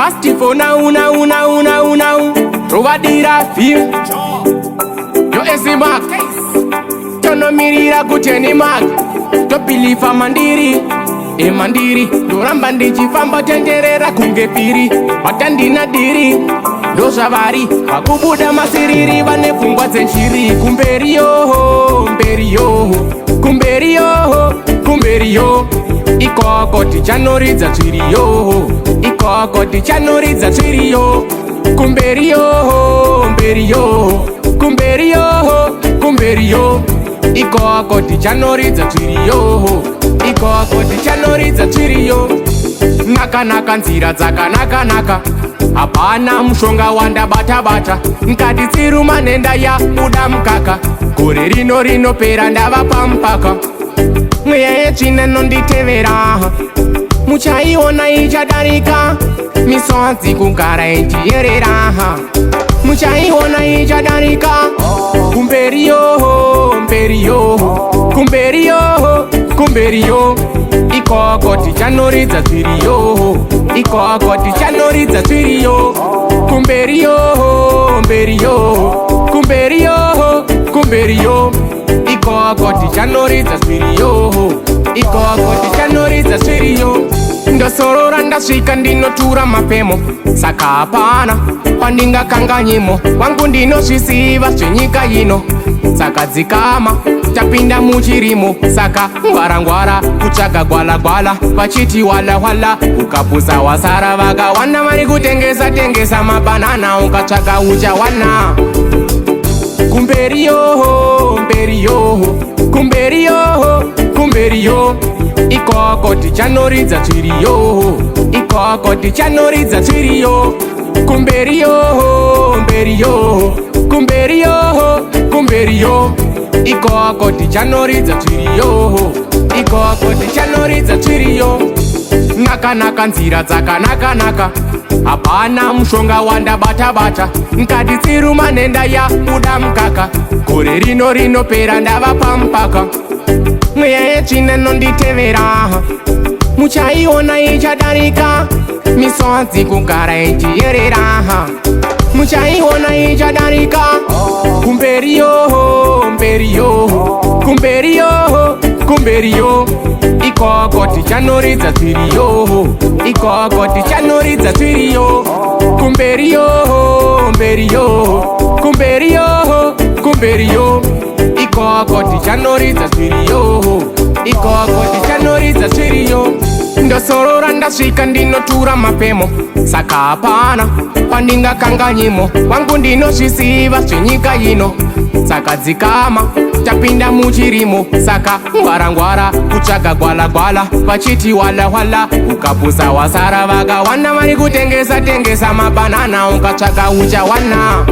just for now. Rovadira film. Yo Esmaq. Tono mirira kuteni mag. Topilifa mandiri. Mandiri. Doramba ndichifamba tenderera kunge piri. Matandina diri. Doshavari. Wakubuda masiriri vane fungwa zenshiri. Kumberiyo. Ikoko tichanoridza tsviriyo. Kumberiyo. Ikoko tichanoridza tsviriyo. Naka nzira dzakanaka. Hapana mushonga wanda bata. Nkati tsiruma nenda ya uda mkaka. Gore rino pera ndava pampaka. Mweya yetsvina nonditevera. Muchaiona ichadarika. Misodzi kugara ichiyerera. Muchaiona ichadarika. Kumberiyo. Ikoko tichanoridza tsviriyo. Kumberiyo. Ikoko tichanoridza tsviriyo. Ndosorora ndasvika ndinotura mapemo. Saka hapana pandingakanganyimo. Wangu ndinozvisiva zvenyika ino. Saka dzikama tapinda muchirimo. Saka ngwarangwara kutsvaga gwalagwala. Vachiti wala ukapusa wasara. Vakawana vari kutengesa mabanana. Ukatsvaga uchawana. Kumberiyo. Ikoko tichanoridza tsviriyo. Kumberiyo. Ikoko tichanoridza tsviriyo. Naka nzira dzakanaka. Hapana mushonga wanda bata. Nkati tsiruma nenda ya uda mkaka. Gore rino pera ndava pampaka. Mweya yetsvina nonditevera. Muchaiona ichadarika. Misodzi kugara ichiyerera. Muchaiona ichadarika. Kumberiyo. Ikoko tichanoridza tsviriyo. Kumberiyo. Ikoko tichanoridza tsviriyo. Ndosorora ndasvika ndinotura mapemo. Saka hapana pandingakanganyimo. Wangu ndinozvisiva zvenyika ino. Saka dzikama tapinda muchirimo. Saka ngwarangwara kutsvaga gwalagwala. Vachiti wala ukapusa wasara. Vakawana vari kutengesa mabanana. Ukatsvaga uchawana.